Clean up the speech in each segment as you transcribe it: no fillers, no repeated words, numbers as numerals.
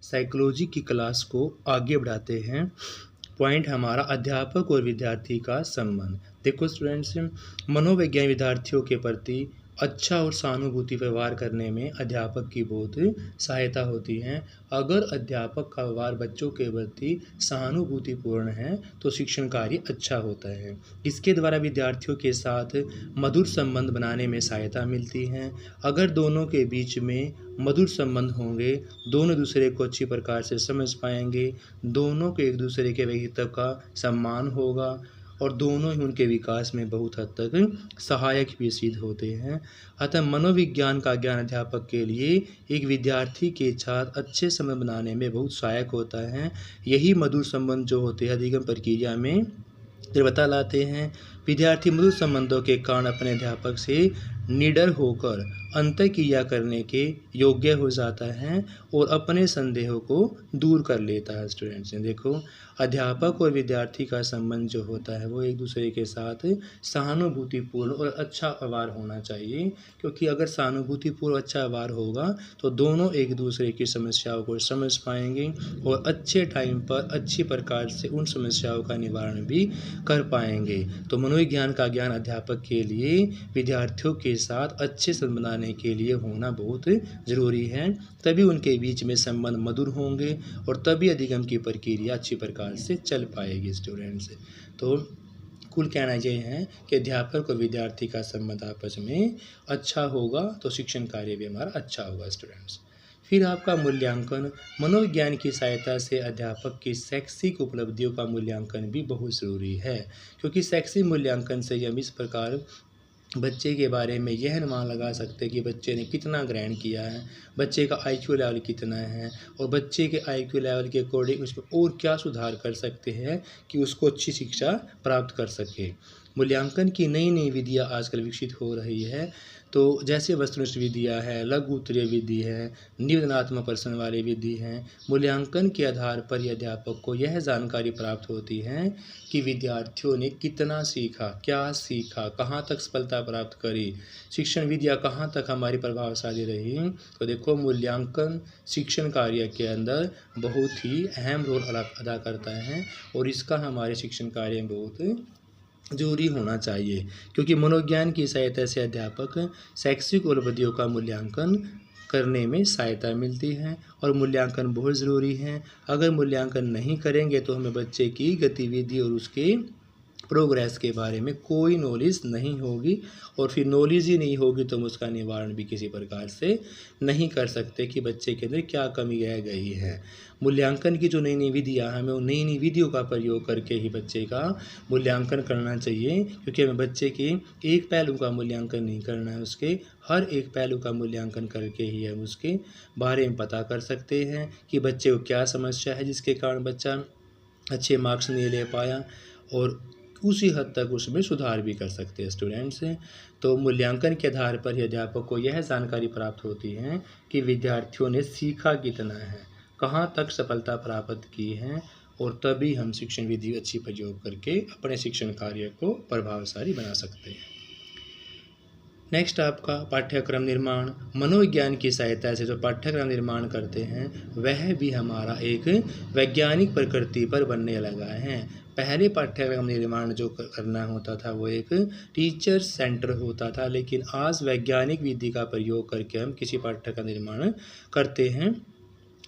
Psychology की class को आगे बढ़ाते हैं। पॉइंट हमारा अध्यापक और विद्यार्थी का संबंध। देखो स्टूडेंट्स, मनोविज्ञान विद्यार्थियों के प्रति अच्छा और सहानुभूति व्यवहार करने में अध्यापक की बहुत सहायता होती है। अगर अध्यापक का व्यवहार बच्चों के प्रति सहानुभूतिपूर्ण है तो शिक्षण कार्य अच्छा होता है। इसके द्वारा विद्यार्थियों के साथ मधुर संबंध बनाने में सहायता मिलती है। अगर दोनों के बीच में मधुर संबंध होंगे, दोनों दूसरे को अच्छी प्रकार से समझ पाएंगे, दोनों को एक दूसरे के व्यक्तित्व का सम्मान होगा और दोनों ही उनके विकास में बहुत हद तक सहायक भी सिद्ध होते हैं। अतः मनोविज्ञान का ज्ञान अध्यापक के लिए एक विद्यार्थी के साथ अच्छे संबंध बनाने में बहुत सहायक होता है। यही मधुर संबंध जो होते हैं अधिगम प्रक्रिया में तीव्रता लाते हैं। विद्यार्थी मधुर संबंधों के कारण अपने अध्यापक से निडर होकर अंतःक्रिया करने के योग्य हो जाता है और अपने संदेहों को दूर कर लेता है। स्टूडेंट्स ने देखो, अध्यापक और विद्यार्थी का संबंध जो होता है वो एक दूसरे के साथ सहानुभूतिपूर्ण और अच्छा व्यवहार होना चाहिए, क्योंकि अगर सहानुभूतिपूर्ण अच्छा व्यवहार होगा तो दोनों एक दूसरे की समस्याओं को समझ पाएंगे और अच्छे टाइम पर अच्छी प्रकार से उन समस्याओं का निवारण भी कर पाएंगे। तो मनोविज्ञान का ज्ञान अध्यापक के लिए विद्यार्थियों के साथ अच्छे संबंध बनाने के लिए होना बहुत जरूरी है। तभी उनके बीच में संबंध मधुर होंगे और तभी अधिगम की प्रक्रिया अच्छी प्रकार से चल पाएगी। स्टूडेंट्स, तो कुल कहना यह है कि अध्यापक और विद्यार्थी का संबंध आपस में अच्छा होगा तो शिक्षण कार्य भी हमारा अच्छा होगा। स्टूडेंट्स, फिर आपका मूल्यांकन। मनोविज्ञान की सहायता से अध्यापक की शैक्षिक उपलब्धियों का मूल्यांकन भी बहुत ज़रूरी है, क्योंकि शैक्षिक मूल्यांकन से हम इस प्रकार बच्चे के बारे में यह अनुमान लगा सकते हैं कि बच्चे ने कितना ग्रहण किया है, बच्चे का आईक्यू लेवल कितना है और बच्चे के आईक्यू लेवल के अकॉर्डिंग उसमें और क्या सुधार कर सकते हैं कि उसको अच्छी शिक्षा प्राप्त कर सके। मूल्यांकन की नई नई विधियाँ आजकल विकसित हो रही है, तो जैसे वस्तुनिष्ठ विधियाँ है, लघु उत्तरीय विधि है, निवेदनात्मक प्रश्न वाली विधि है। मूल्यांकन के आधार पर ही अध्यापक को यह जानकारी प्राप्त होती है कि विद्यार्थियों ने कितना सीखा, क्या सीखा, कहाँ तक सफलता प्राप्त करी, शिक्षण विधियाँ कहाँ तक हमारी प्रभावशाली रही। तो देखो, मूल्यांकन शिक्षण कार्य के अंदर बहुत ही अहम रोल अदा करता है और इसका हमारे शिक्षण कार्य में बहुत जरूरी होना चाहिए, क्योंकि मनोविज्ञान की सहायता से अध्यापक शैक्षिक उपलब्धियों का मूल्यांकन करने में सहायता मिलती है और मूल्यांकन बहुत ज़रूरी है। अगर मूल्यांकन नहीं करेंगे तो हमें बच्चे की गतिविधि और उसके प्रोग्रेस के बारे में कोई नॉलेज नहीं होगी और फिर नॉलेज ही नहीं होगी तो हम उसका निवारण भी किसी प्रकार से नहीं कर सकते कि बच्चे के अंदर क्या कमी रह गई है। मूल्यांकन की जो नई नई विधियाँ हमें उन नई नई विधियों का प्रयोग करके ही बच्चे का मूल्यांकन करना चाहिए, क्योंकि हमें बच्चे के एक पहलू का मूल्यांकन नहीं करना है, उसके हर एक पहलू का मूल्यांकन करके ही हम उसके बारे में पता कर सकते हैं कि बच्चे को क्या समस्या है जिसके कारण बच्चा अच्छे मार्क्स नहीं ले पाया और उसी हद तक उसमें सुधार भी कर सकते हैं। स्टूडेंट्स, तो मूल्यांकन के आधार पर ही अध्यापक को यह जानकारी प्राप्त होती है कि विद्यार्थियों ने सीखा कितना है, कहाँ तक सफलता प्राप्त की है और तभी हम शिक्षण विधि अच्छी प्रयोग करके अपने शिक्षण कार्य को प्रभावशाली बना सकते हैं। नेक्स्ट आपका पाठ्यक्रम निर्माण। मनोविज्ञान की सहायता से जो पाठ्यक्रम निर्माण करते हैं वह भी हमारा एक वैज्ञानिक प्रकृति पर बनने लगा है। पहले पाठ्यक्रम निर्माण जो करना होता था वो एक टीचर सेंटर होता था, लेकिन आज वैज्ञानिक विधि का प्रयोग करके हम किसी पाठ्यक्रम निर्माण करते हैं।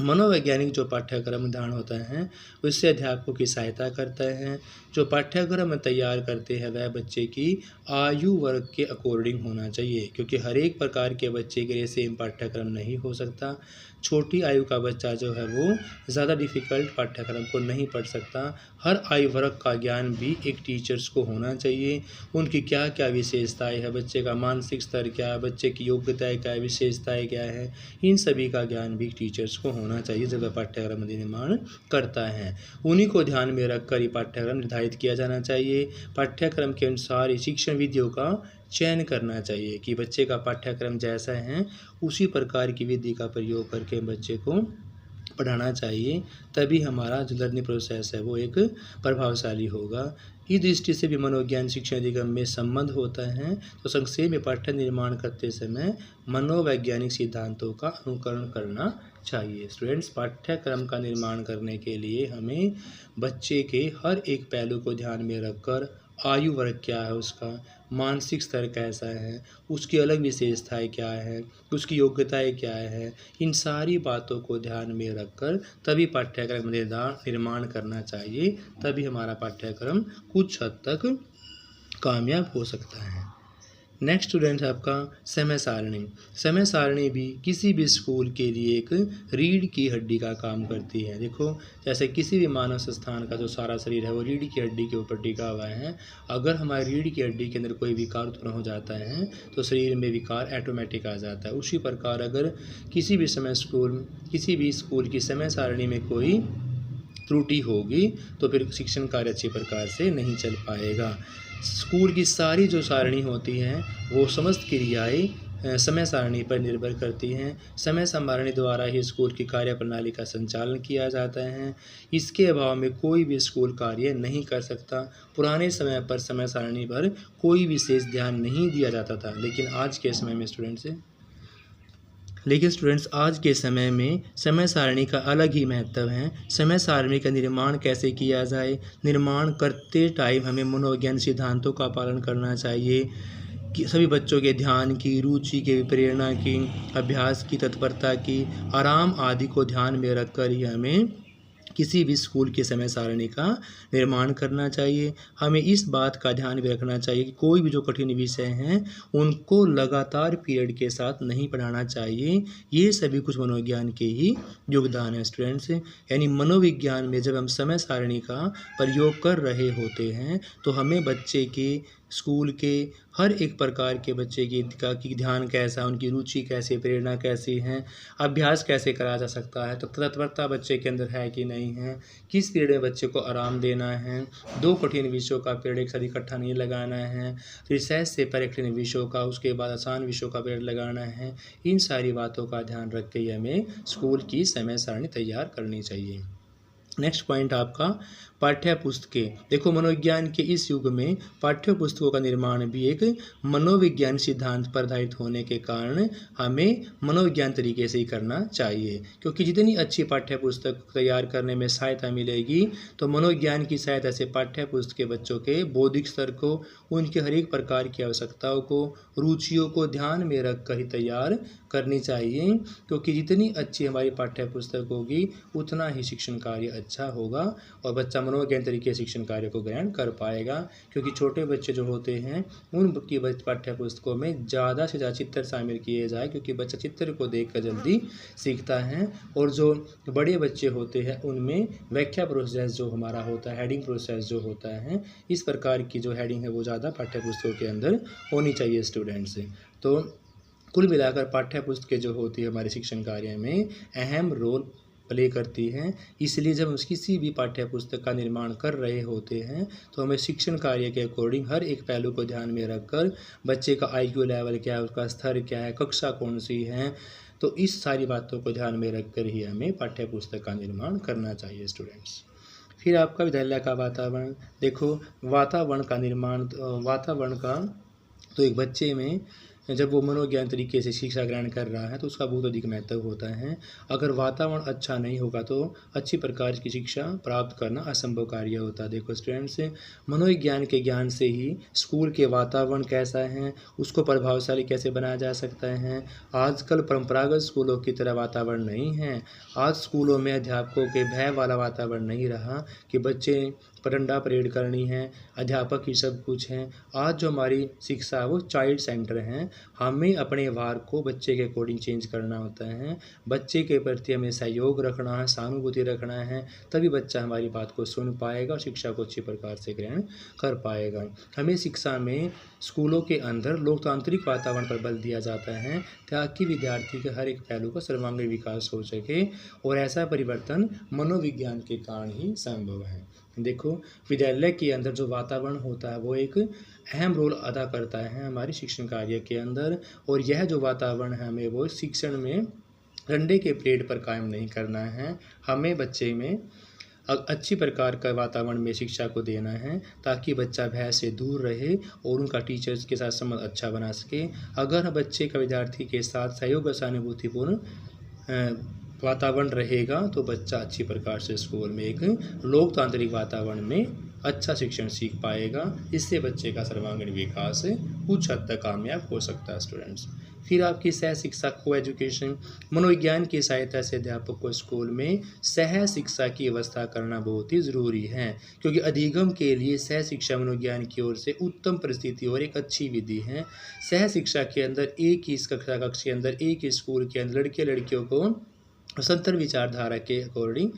मनोवैज्ञानिक जो पाठ्यक्रम निर्धारण होता है उससे अध्यापकों की सहायता करता है। जो पाठ्यक्रम तैयार करते हैं वह बच्चे की आयु वर्ग के अकॉर्डिंग होना चाहिए, क्योंकि हर एक प्रकार के बच्चे के लिए सेम पाठ्यक्रम नहीं हो सकता। छोटी आयु का बच्चा जो है वो ज़्यादा डिफ़िकल्ट पाठ्यक्रम को नहीं पढ़ सकता। हर आयु वर्ग का ज्ञान भी एक टीचर्स को होना चाहिए। उनकी क्या क्या विशेषताएं है, बच्चे का मानसिक स्तर क्या है, बच्चे की योग्यताएं क्या है, विशेषताएं क्या है, इन सभी का ज्ञान भी टीचर्स को होना चाहिए जब वह पाठ्यक्रम निर्माण करता है। उन्हीं को ध्यान में रखकर ये पाठ्यक्रम निर्धारित किया जाना चाहिए। पाठ्यक्रम के अनुसार ही शिक्षण विधियों का चयन करना चाहिए कि बच्चे का पाठ्यक्रम जैसा है उसी प्रकार की विधि का प्रयोग करके बच्चे को पढ़ाना चाहिए, तभी हमारा जो लर्निंग प्रोसेस है वो एक प्रभावशाली होगा। इस दृष्टि से भी मनोविज्ञान शिक्षा अधिगम में संबंध होता है। तो संक्षेप में पाठ्य निर्माण करते समय मनोवैज्ञानिक सिद्धांतों का अनुकरण करना चाहिए। स्टूडेंट्स, पाठ्यक्रम का निर्माण करने के लिए हमें बच्चे के हर एक पहलू को ध्यान में रखकर, आयु वर्ग क्या है उसका, मानसिक स्तर कैसा है, उसकी अलग विशेषताएं क्या है, उसकी योग्यताएं क्या है, इन सारी बातों को ध्यान में रखकर तभी पाठ्यक्रम निर्माण करना चाहिए। तभी हमारा पाठ्यक्रम कुछ हद तक कामयाब हो सकता है। नेक्स्ट स्टूडेंट है आपका समय सारणी। समय सारणी भी किसी भी स्कूल के लिए एक रीढ़ की हड्डी का काम करती है। देखो, जैसे किसी भी मानव संस्थान का जो सारा शरीर है वो रीढ़ की हड्डी के ऊपर टिका हुआ है। अगर हमारी रीढ़ की हड्डी के अंदर कोई विकार उत्पन्न हो जाता है तो शरीर में विकार ऑटोमेटिक आ जाता है। उसी प्रकार अगर किसी भी स्कूल की समय सारणी में कोई त्रुटि होगी तो फिर शिक्षण कार्य अच्छी प्रकार से नहीं चल पाएगा। स्कूल की सारी जो सारणी होती हैं वो समस्त क्रियाएं समय सारणी पर निर्भर करती हैं। समय सारणी द्वारा ही स्कूल की कार्य प्रणाली का संचालन किया जाता है। इसके अभाव में कोई भी स्कूल कार्य नहीं कर सकता। पुराने समय पर समय सारणी पर कोई विशेष ध्यान नहीं दिया जाता था, लेकिन आज के समय में आज के समय में समय सारणी का अलग ही महत्व है। समय सारणी का निर्माण कैसे किया जाए, निर्माण करते टाइम हमें मनोविज्ञान सिद्धांतों का पालन करना चाहिए कि सभी बच्चों के ध्यान की, रुचि की, प्रेरणा की, अभ्यास की, तत्परता की, आराम आदि को ध्यान में रखकर ही हमें किसी भी स्कूल की समय सारणी का निर्माण करना चाहिए। हमें इस बात का ध्यान भी रखना चाहिए कि कोई भी जो कठिन विषय हैं उनको लगातार पीरियड के साथ नहीं पढ़ाना चाहिए। ये सभी कुछ मनोविज्ञान के ही योगदान है स्टूडेंट्स। यानी मनोविज्ञान में जब हम समय सारणी का प्रयोग कर रहे होते हैं तो हमें बच्चे के स्कूल के हर एक प्रकार के बच्चे की ध्यान कैसा, उनकी रुचि कैसे, प्रेरणा कैसी है, अभ्यास कैसे कराया जा सकता है, तो तत्परता बच्चे के अंदर है कि नहीं है, किस पीरियड में बच्चे को आराम देना है, दो कठिन विषयों का पीरियड एक साथ इकट्ठा नहीं लगाना है, रिसेस से पहले कठिन विषयों का, उसके बाद आसान विषयों का पीरियड लगाना है। इन सारी बातों का ध्यान रख के हमें स्कूल की समय सारणी तैयार करनी चाहिए। नेक्स्ट पॉइंट आपका पाठ्य पुस्तकें। देखो, मनोविज्ञान के इस युग में पाठ्य पुस्तकों का निर्माण भी एक मनोविज्ञान सिद्धांत पर आधारित होने के कारण हमें मनोविज्ञान तरीके से ही करना चाहिए, क्योंकि जितनी अच्छी पाठ्य पुस्तक तैयार करने में सहायता मिलेगी तो मनोविज्ञान की सहायता से पाठ्य पुस्तकें बच्चों के बौद्धिक स्तर को, उनके हर एक प्रकार की आवश्यकताओं को, रुचियों को ध्यान में रख कर ही तैयार करनी चाहिए, क्योंकि जितनी अच्छी हमारी पाठ्य पुस्तक होगी उतना ही शिक्षण कार्य अच्छा होगा और बच्चा मनोविज्ञान तरीके से शिक्षण कार्य को ग्रहण कर पाएगा। क्योंकि छोटे बच्चे जो होते हैं उनकी पाठ्य पुस्तकों में ज़्यादा से ज़्यादा चित्र शामिल किए जाए, क्योंकि बच्चा चित्र को देखकर जल्दी सीखता है। और जो बड़े बच्चे होते हैं उनमें व्याख्या प्रोसेस जो हमारा होता है, हेडिंग प्रोसेस जो होता है, इस प्रकार की जो हेडिंग है वो ज़्यादा पाठ्य पुस्तकों के अंदर होनी चाहिए स्टूडेंट्स। तो कुल मिलाकर पाठ्य पुस्तकें जो होती है हमारे शिक्षण कार्य में अहम रोल प्ले करती हैं। इसलिए जब हम किसी भी पाठ्य पुस्तक का निर्माण कर रहे होते हैं तो हमें शिक्षण कार्य के अकॉर्डिंग हर एक पहलू को ध्यान में रखकर बच्चे का IQ लेवल क्या है, उसका स्तर क्या है, कक्षा कौन सी है, तो इस सारी बातों को ध्यान में रखकर ही हमें पाठ्य पुस्तक का निर्माण करना चाहिए स्टूडेंट्स। फिर आपका विद्यालय का वातावरण। देखो, वातावरण का तो एक बच्चे में जब वो मनोविज्ञान तरीके से शिक्षा ग्रहण कर रहा है तो उसका बहुत अधिक महत्व होता है। अगर वातावरण अच्छा नहीं होगा तो अच्छी प्रकार की शिक्षा प्राप्त करना असंभव कार्य होता है। देखो स्टूडेंट्स, मनोविज्ञान के ज्ञान से ही स्कूल के वातावरण कैसा है, उसको प्रभावशाली कैसे बनाया जा सकता है। आजकल परंपरागत स्कूलों की तरह वातावरण नहीं है। आज स्कूलों में अध्यापकों के भय वाला वातावरण नहीं रहा कि बच्चे डंडा परेड करनी है, अध्यापक ही सब कुछ हैं। आज जो हमारी शिक्षा है वो चाइल्ड सेंटर है। हमें अपने व्यवहार को बच्चे के अकॉर्डिंग चेंज करना होता है। बच्चे के प्रति हमें सहयोग रखना है, सहानुभूति रखना है, तभी बच्चा हमारी बात को सुन पाएगा और शिक्षा को अच्छी प्रकार से ग्रहण कर पाएगा। हमें शिक्षा में स्कूलों के अंदर लोकतांत्रिक वातावरण पर बल दिया जाता है ताकि विद्यार्थी के हर एक पहलू का सर्वांगीण विकास हो सके, और ऐसा परिवर्तन मनोविज्ञान के कारण ही संभव है। देखो, विद्यालय के अंदर जो वातावरण होता है वो एक अहम रोल अदा करता है हमारे शिक्षण कार्य के अंदर, और यह जो वातावरण है हमें वो शिक्षण में डंडे के पेड़ पर कायम नहीं करना है। हमें बच्चे में अच्छी प्रकार का वातावरण में शिक्षा को देना है ताकि बच्चा भय से दूर रहे और उनका टीचर्स के साथ संबंध अच्छा बना सके। अगर बच्चे का विद्यार्थी के साथ सहयोग और सहानुभूतिपूर्ण वातावरण रहेगा तो बच्चा अच्छी प्रकार से स्कूल में एक लोकतांत्रिक वातावरण में अच्छा शिक्षण सीख पाएगा। इससे बच्चे का सर्वांगीण विकास उच्च हद तक कामयाब हो सकता है स्टूडेंट्स। फिर आपकी सह शिक्षा को एजुकेशन, मनोविज्ञान की सहायता से अध्यापक को स्कूल में सह शिक्षा की व्यवस्था करना बहुत ही ज़रूरी है, क्योंकि अधिगम के लिए सह शिक्षा मनोविज्ञान की ओर से उत्तम परिस्थिति और एक अच्छी विधि है। सह शिक्षा के अंदर एक ही कक्षा कक्ष के अंदर एक ही स्कूल के अंदर लड़के लड़कियों को स्वतंत्र विचारधारा के अकॉर्डिंग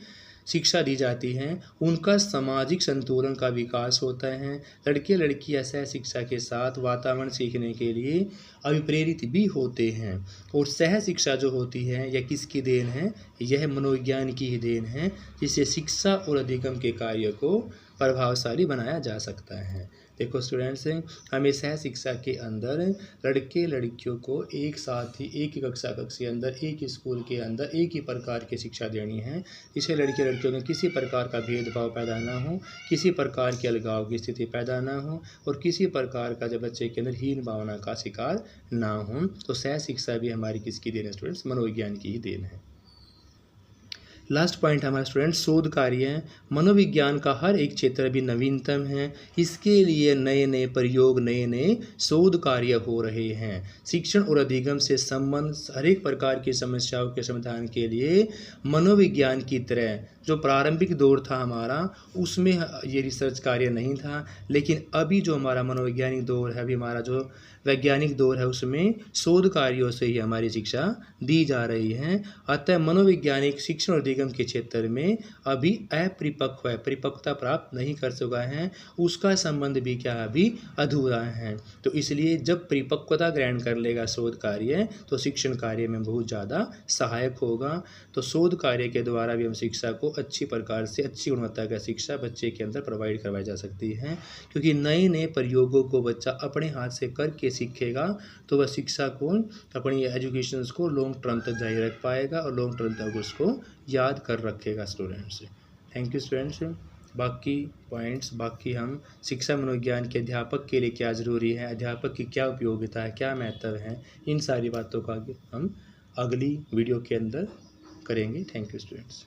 शिक्षा दी जाती है। उनका सामाजिक संतुलन का विकास होता है। लड़के लड़कियां सह शिक्षा के साथ वातावरण सीखने के लिए अभिप्रेरित भी होते हैं। और सह शिक्षा जो होती है यह किसकी देन है? यह मनोविज्ञान की ही देन है, जिससे शिक्षा और अधिगम के कार्य को प्रभावशाली बनाया जा सकता है। देखो स्टूडेंट्स, हमें सह शिक्षा के अंदर लड़के लड़कियों को एक साथ ही एक ही कक्षा कक्ष के अंदर एक ही स्कूल के अंदर एक ही प्रकार की शिक्षा देनी है, जिससे लड़के लड़कियों में किसी प्रकार का भेदभाव पैदा ना हो, किसी प्रकार की अलगाव की स्थिति पैदा ना हो और किसी प्रकार का जब बच्चे के अंदर हीन भावना का शिकार ना हो। तो सह शिक्षा भी हमारी किसकी देन है स्टूडेंट्स? मनोविज्ञान की ही देन है। लास्ट पॉइंट हमारा स्टूडेंट शोध कार्य है। मनोविज्ञान का हर एक क्षेत्र अभी नवीनतम है। इसके लिए नए नए प्रयोग, नए नए शोध कार्य हो रहे हैं। शिक्षण और अधिगम से संबंध हर एक प्रकार की समस्याओं के समाधान के लिए मनोविज्ञान की तरह जो प्रारंभिक दौर था हमारा, उसमें ये रिसर्च कार्य नहीं था, लेकिन अभी जो हमारा मनोवैज्ञानिक दौर है, अभी हमारा जो वैज्ञानिक दौर है, उसमें शोध कार्यों से ही हमारी शिक्षा दी जा रही है। अतः मनोवैज्ञानिक शिक्षण और अधिगम के क्षेत्र में अभी अपरिपक्व है, परिपक्वता प्राप्त नहीं कर चुका है, उसका संबंध भी क्या अभी अधूरा है। तो इसलिए जब परिपक्वता ग्रहण कर लेगा शोध कार्य, तो शिक्षण कार्य में बहुत ज़्यादा सहायक होगा। तो शोध कार्य के द्वारा भी हम शिक्षा को अच्छी प्रकार से अच्छी गुणवत्ता का शिक्षा बच्चे के अंदर प्रोवाइड करवाई जा सकती है, क्योंकि नए नए प्रयोगों को बच्चा अपने हाथ से करके सीखेगा तो वह शिक्षा को, अपनी एजुकेशन को लॉन्ग टर्म तक जारी रख पाएगा और लॉन्ग टर्म तक उसको याद कर रखेगा स्टूडेंट्स। Thank you students. बाकी पॉइंट्स, बाकी हम शिक्षा मनोविज्ञान के अध्यापक के लिए क्या ज़रूरी है, अध्यापक की क्या उपयोगिता है, क्या महत्व है, इन सारी बातों का हम अगली वीडियो के अंदर करेंगे। Thank you students.